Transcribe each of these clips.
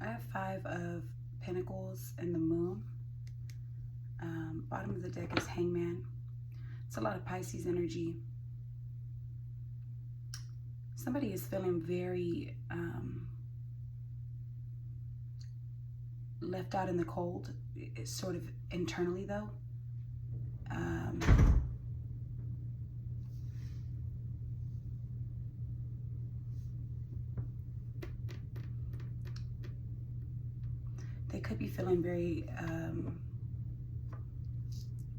I have 5 of Pentacles and the Moon. Bottom of the deck is Hangman. It's a lot of Pisces energy. Somebody is feeling very left out in the cold. It's sort of internally though. They could be feeling very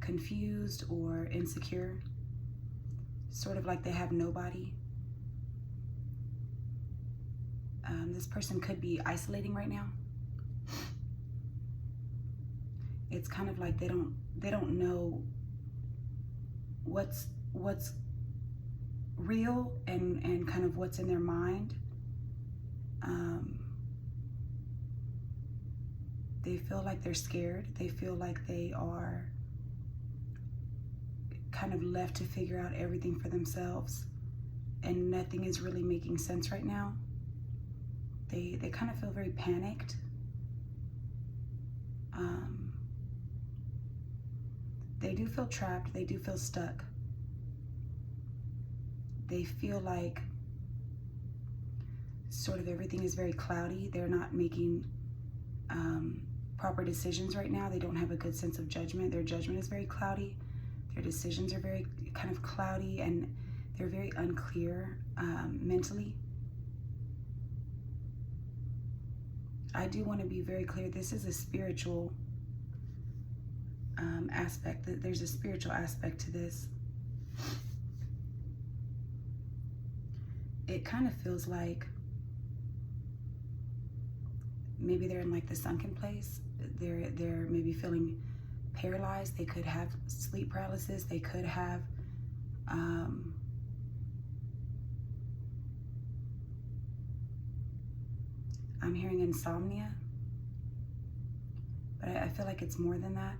confused or insecure, sort of like they have nobody. This person could be isolating right now. It's kind of like they don't know what's real and kind of what's in their mind. They feel like they're scared. They feel like they are kind of left to figure out everything for themselves, and nothing is really making sense right now. They kind of feel very panicked. They do feel trapped. They do feel stuck. They feel like sort of everything is very cloudy. They're not making proper decisions right now. They don't have a good sense of judgment. Their judgment is very cloudy. Their decisions are very kind of cloudy, and they're very unclear mentally. I do want to be very clear. This is a spiritual aspect. There's a spiritual aspect to this. It kind of feels like maybe they're in like the sunken place. They're maybe feeling paralyzed. They could have sleep paralysis. They could have I'm hearing insomnia, but I feel like it's more than that.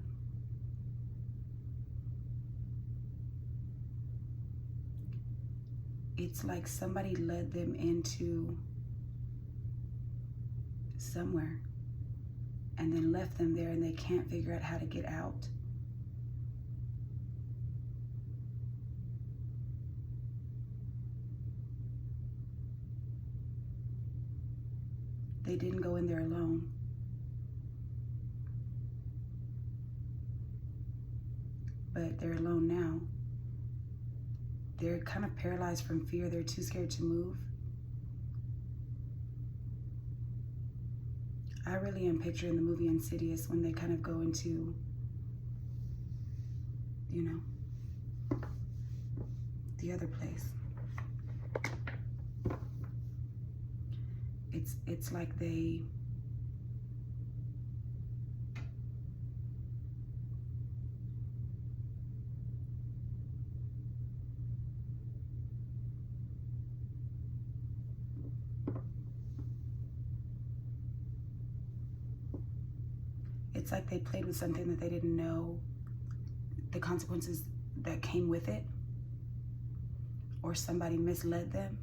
It's like somebody led them into somewhere and then left them there, and they can't figure out how to get out. They didn't go in there alone. But they're alone now. They're kind of paralyzed from fear. They're too scared to move. I really am picturing the movie Insidious when they kind of go into, you know, the other place. It's like they played with something that they didn't know the consequences that came with it, or somebody misled them.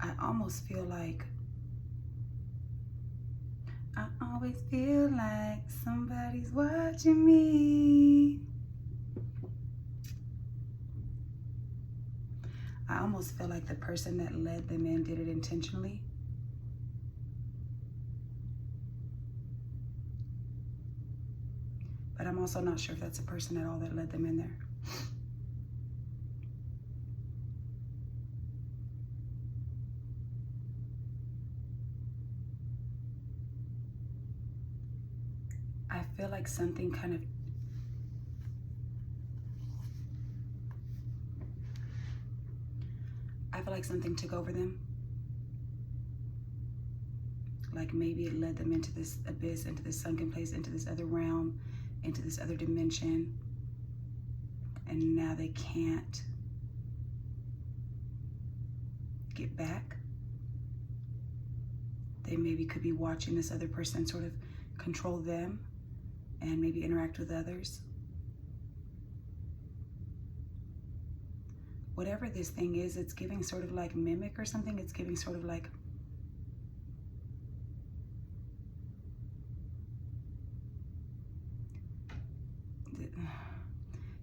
I almost feel like, I always feel like somebody's watching me. I almost feel like the person that led them in did it intentionally. But I'm also not sure if that's a person at all that led them in there. like something kind of, I feel like something took over them. Like maybe it led them into this abyss, into this sunken place, into this other realm, into this other dimension. And now they can't get back. They maybe could be watching this other person sort of control them and maybe interact with others. Whatever this thing is, it's giving sort of like mimic or something. It's giving sort of like,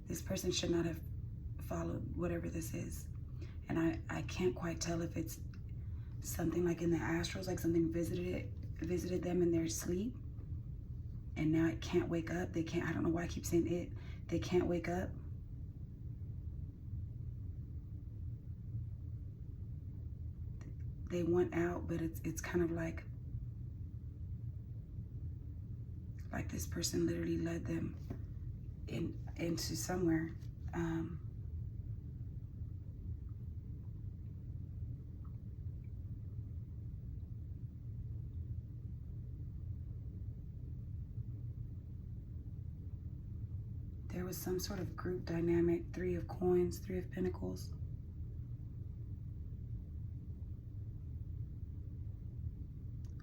this person should not have followed whatever this is. And I can't quite tell if it's something like in the astrals, like something visited them in their sleep, and now it can't wake up. They can't, I don't know why I keep saying it. They can't wake up. They want out, but it's kind of like this person literally led them into somewhere. There was some sort of group dynamic, 3 of coins, 3 of pentacles.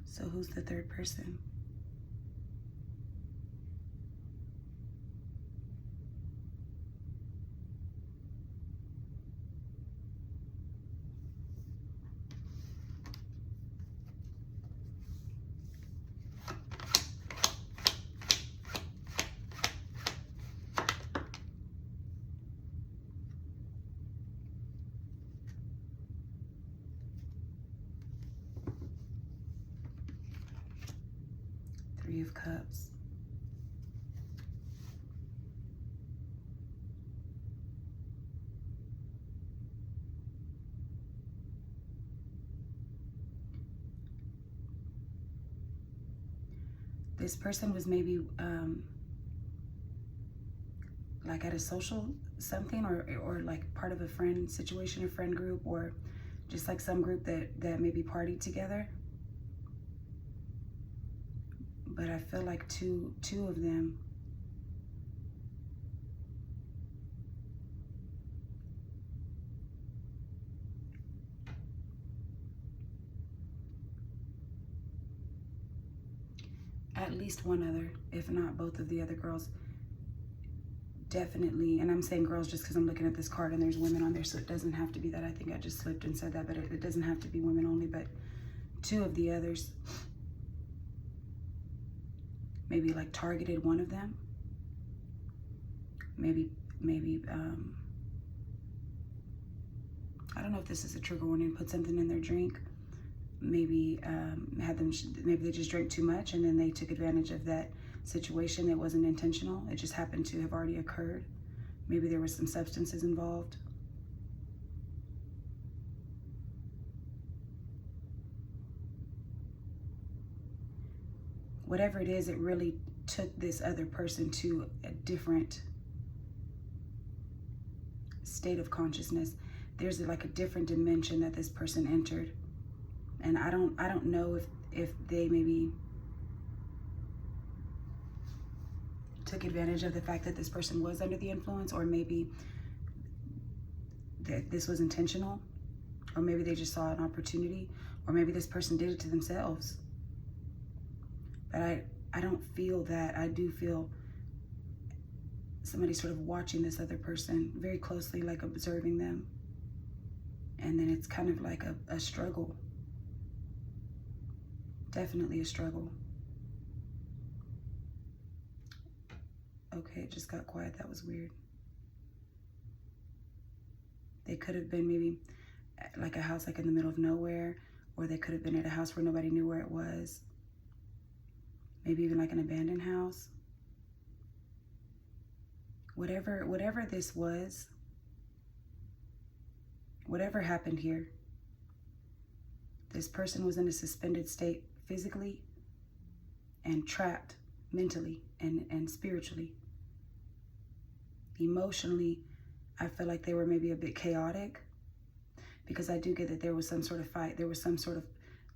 So who's the third person? Three of Cups. This person was maybe like at a social something, or like part of a friend situation, a friend group, or just like some group that maybe partied together. But I feel like two of them at least one other, if not both of the other girls, definitely, and I'm saying girls just because I'm looking at this card and there's women on there, so it doesn't have to be that. I think I just slipped and said that, but it doesn't have to be women only, but 2 of the others maybe like targeted one of them. Maybe I don't know if this is a trigger warning. Put something in their drink. Maybe had them. Maybe they just drank too much and then they took advantage of that situation. It wasn't intentional. It just happened to have already occurred. Maybe there was some substances involved. Whatever it is, it really took this other person to a different state of consciousness. There's like a different dimension that this person entered. And I don't know if they maybe took advantage of the fact that this person was under the influence, or maybe that this was intentional, or maybe they just saw an opportunity, or maybe this person did it to themselves. But I don't feel that. I do feel somebody sort of watching this other person very closely, like observing them. And then it's kind of like a struggle. Definitely a struggle. Okay, it just got quiet. That was weird. They could have been maybe like a house like in the middle of nowhere, or they could have been at a house where nobody knew where it was. Maybe even like an abandoned house. Whatever this was, whatever happened here, this person was in a suspended state physically and trapped mentally and spiritually. Emotionally, I feel like they were maybe a bit chaotic, because I do get that there was some sort of fight. There was some sort of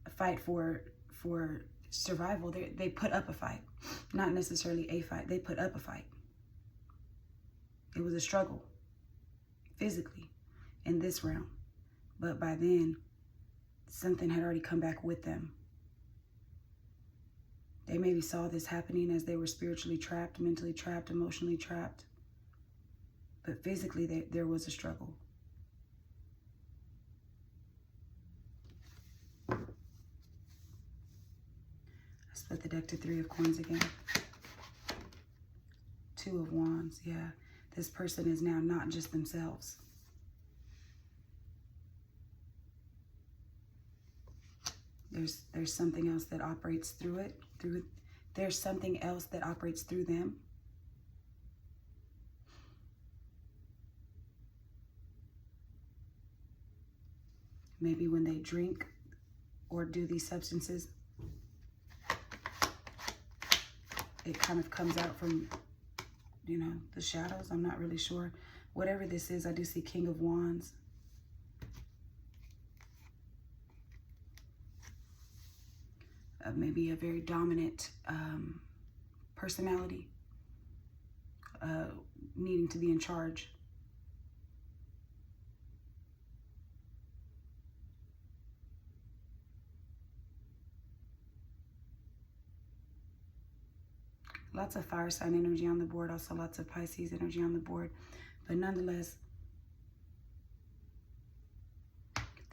a fight for survival. They put up a fight, not necessarily a fight. They put up a fight. It was a struggle physically in this realm. But by then, something had already come back with them. They maybe saw this happening as they were spiritually trapped, mentally trapped, emotionally trapped. But physically, there was a struggle. I split the deck to 3 of Coins again. 2 of Wands, yeah. This person is now not just themselves. There's something else that operates through it. There's something else that operates through them. Maybe when they drink or do these substances, it kind of comes out from, you know, the shadows. I'm not really sure. Whatever this is, I do see King of Wands. Maybe a very dominant personality, needing to be in charge. Lots of fire sign energy on the board, also lots of Pisces energy on the board. But nonetheless,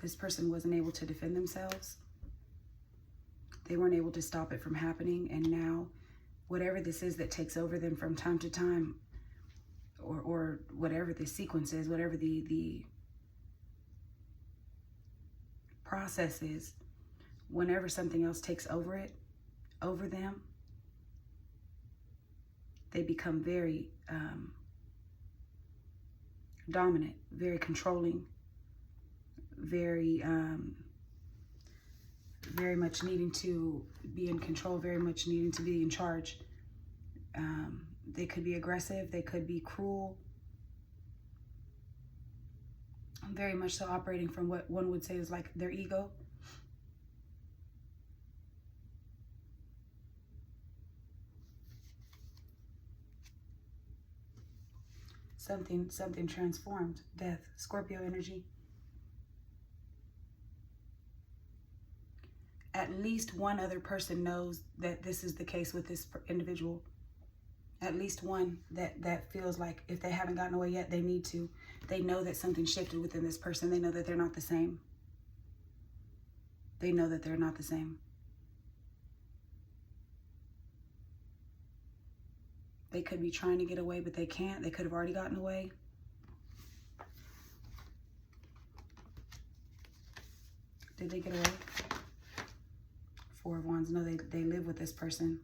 this person wasn't able to defend themselves. They weren't able to stop it from happening. And now, whatever this is that takes over them from time to time, or whatever the sequence is, whatever the process is, whenever something else takes over them, they become very dominant, very controlling, very much needing to be in control, very much needing to be in charge. They could be aggressive, they could be cruel. Very much so operating from what one would say is like their ego. Something transformed. Death. Scorpio energy. At least one other person knows that this is the case with this individual. At least one that feels like if they haven't gotten away yet, they need to. They know that something shifted within this person. They know that they're not the same. They know that they're not the same. They could be trying to get away, but they can't. They could have already gotten away. Did they get away? 4 of Wands. No, they live with this person.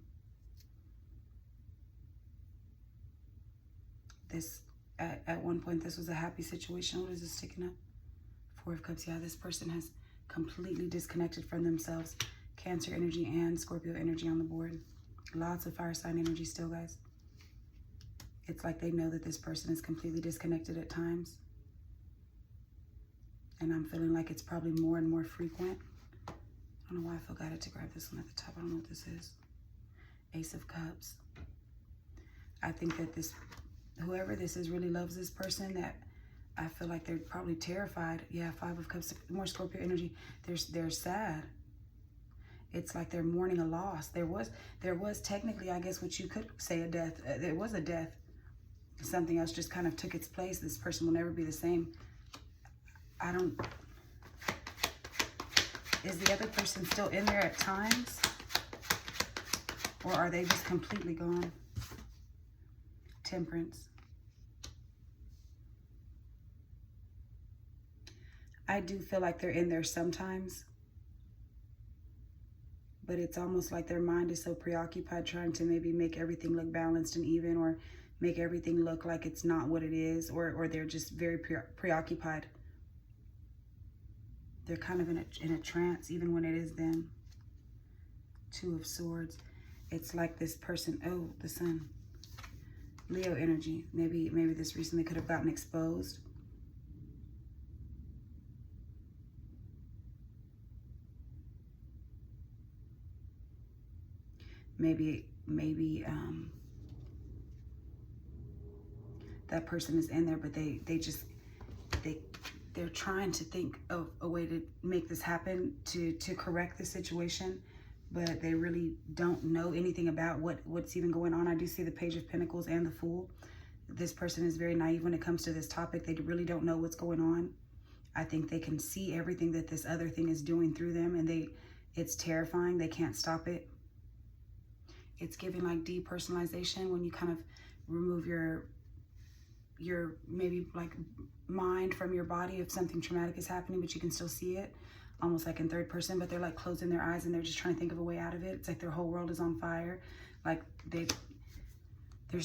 This, at one point, this was a happy situation. What is this sticking up? 4 of Cups. Yeah, this person has completely disconnected from themselves. Cancer energy and Scorpio energy on the board. Lots of fire sign energy still, guys. It's like they know that this person is completely disconnected at times. And I'm feeling like it's probably more and more frequent. I don't know why I feel guided to grab this one at the top. I don't know what this is. Ace of Cups. I think that whoever this is really loves this person, that I feel like they're probably terrified. Yeah, 5 of Cups, more Scorpio energy. They're sad. It's like they're mourning a loss. There was technically, I guess what you could say, a death. There was a death. Something else just kind of took its place. This person will never be the same. Is the other person still in there at times? Or are they just completely gone? Temperance. I do feel like they're in there sometimes. But it's almost like their mind is so preoccupied trying to maybe make everything look balanced and even, or make everything look like it's not what it is, or they're just very preoccupied. They're kind of in a trance, even when it is them. 2 of Swords. It's like this person, oh, the sun. Leo energy. Maybe this recently could have gotten exposed. Maybe that person is in there, but they're trying to think of a way to make this happen, to correct the situation, but they really don't know anything about what's even going on. I do see the Page of Pentacles and the Fool. This person is very naive when it comes to this topic. They really don't know what's going on. I think they can see everything that this other thing is doing through them, and it's terrifying. They can't stop it. It's giving like depersonalization, when you kind of remove your maybe like mind from your body if something traumatic is happening, but you can still see it, almost like in third person, but they're like closing their eyes and they're just trying to think of a way out of it. It's like their whole world is on fire. Like there's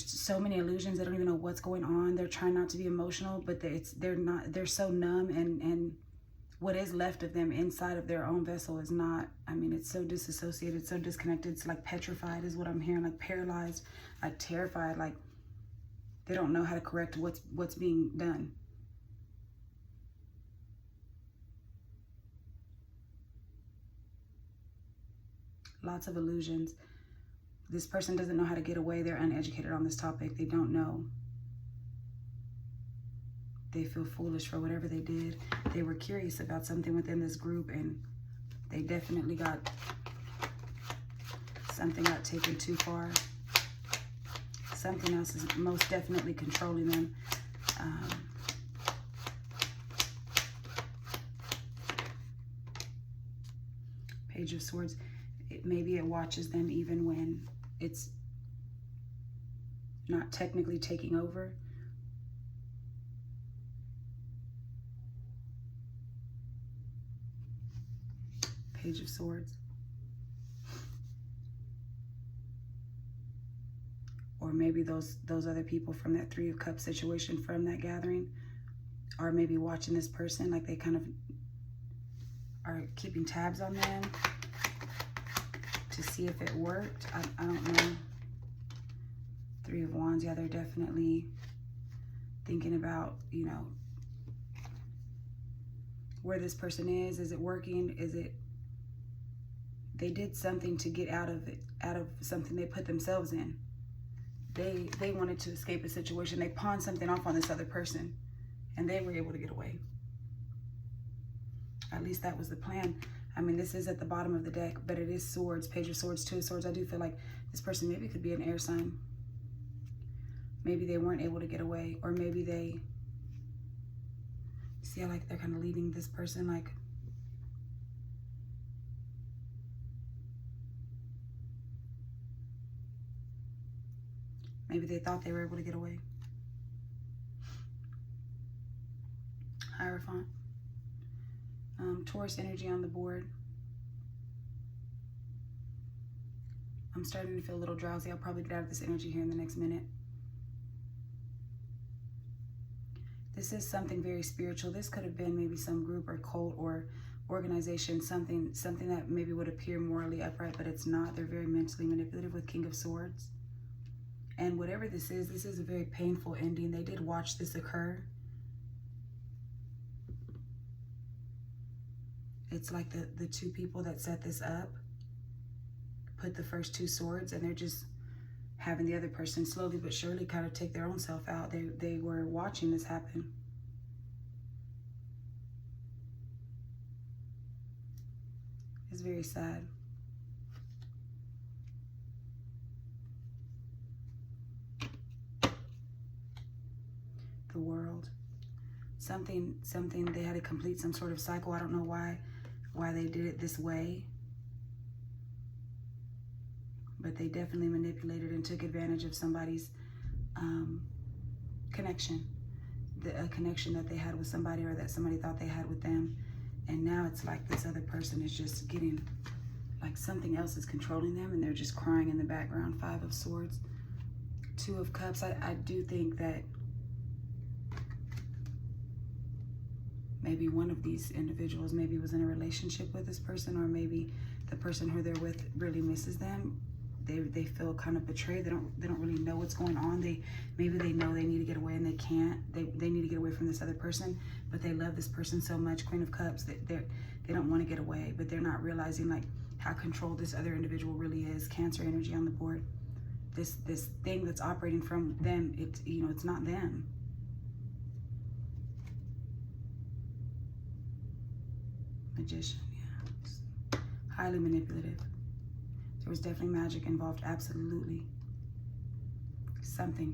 so many illusions. They don't even know what's going on. They're trying not to be emotional, but they're so numb, and what is left of them inside of their own vessel is not, I mean, it's so disassociated, so disconnected. It's like petrified is what I'm hearing, like paralyzed, like terrified, like they don't know how to correct what's being done. Lots of illusions. This person doesn't know how to get away. They're uneducated on this topic. They don't know. They feel foolish for whatever they did. They were curious about something within this group, and they definitely something got taken too far. Something else is most definitely controlling them. Page of Swords. Maybe it watches them even when it's not technically taking over. Page of Swords. Or maybe those other people from that Three of Cups situation, from that gathering, are maybe watching this person, like they kind of are keeping tabs on them to see if it worked. I don't know. Three of Wands. Yeah, they're definitely thinking about, you know, where this person is. Is it working? Is it, they did something to get out of it, out of something they put themselves in. They wanted to escape a situation. They pawned something off on this other person, and they were able to get away. At least that was the plan. I mean, this is at the bottom of the deck, but it is Swords, Page of Swords, Two of Swords. I do feel like this person maybe could be an air sign. Maybe they weren't able to get away, or maybe they, see how like they're kind of leading this person, like, maybe they thought they were able to get away. Hierophant. Taurus energy on the board. I'm starting to feel a little drowsy. I'll probably get out of this energy here in the next minute. This is something very spiritual. This could have been maybe some group or cult or organization, something that maybe would appear morally upright, but it's not. They're very mentally manipulative with King of Swords. And whatever this is a very painful ending. They did watch this occur. It's like the two people that set this up put the first two swords, and they're just having the other person slowly but surely kind of take their own self out. They were watching this happen. It's very sad. The World. Something they had to complete some sort of cycle. I don't know why they did it this way, but they definitely manipulated and took advantage of somebody's connection, a connection that they had with somebody, or that somebody thought they had with them. And now it's like this other person is just getting, like something else is controlling them, and they're just crying in the background. Five of Swords, Two of Cups. I do think that maybe one of these individuals maybe was in a relationship with this person, or maybe the person who they're with really misses them. they feel kind of betrayed. They don't really know what's going on. Maybe they know they need to get away and they can't. They need to get away from this other person, but they love this person so much. Queen of Cups, they don't want to get away, but they're not realizing like how controlled this other individual really is. Cancer energy on the board. This thing that's operating from them, it's not them. Magician, yeah. Highly manipulative. There was definitely magic involved, absolutely.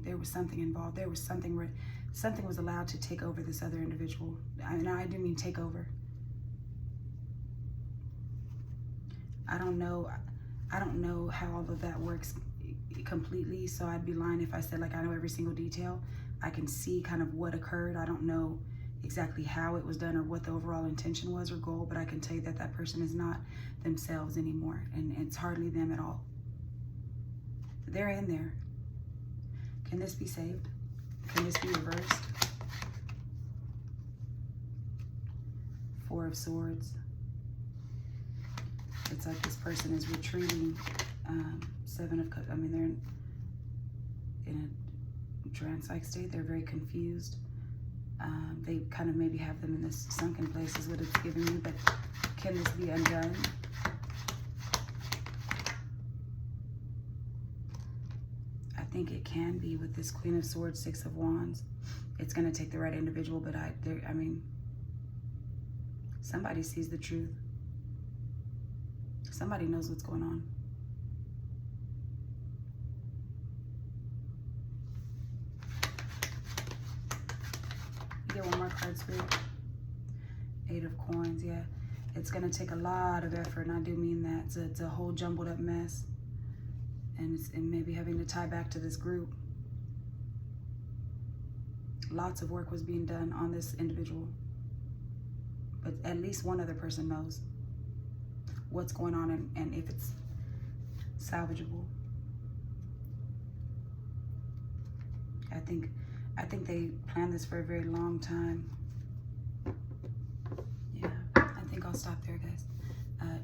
There was something involved. There was something where something was allowed to take over this other individual. And I do mean take over. I don't know how all of that works completely, so I'd be lying if I said like I know every single detail. I can see kind of what occurred. I don't know exactly how it was done or what the overall intention was or goal, but I can tell you that that person is not themselves anymore, and it's hardly them at all. They're in there. Can this be saved? Can this be reversed? Four of Swords. It's like this person is retreating. Seven of Cups. I mean, they're in a trance-like state. They're very confused. They kind of maybe have them in this sunken place is what it's giving me, but can this be undone? I think it can be with this Queen of Swords, Six of Wands. It's going to take the right individual, but I mean, somebody sees the truth. Somebody knows what's going on. Get one more card, Spirit. Eight of Coins, yeah. It's going to take a lot of effort, and I do mean that. It's a whole jumbled up mess. And it's maybe having to tie back to this group. Lots of work was being done on this individual. But at least one other person knows what's going on and if it's salvageable. I think they planned this for a very long time. Yeah, I think I'll stop there, guys.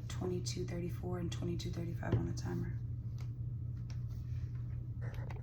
22:34 and 22:35 on the timer.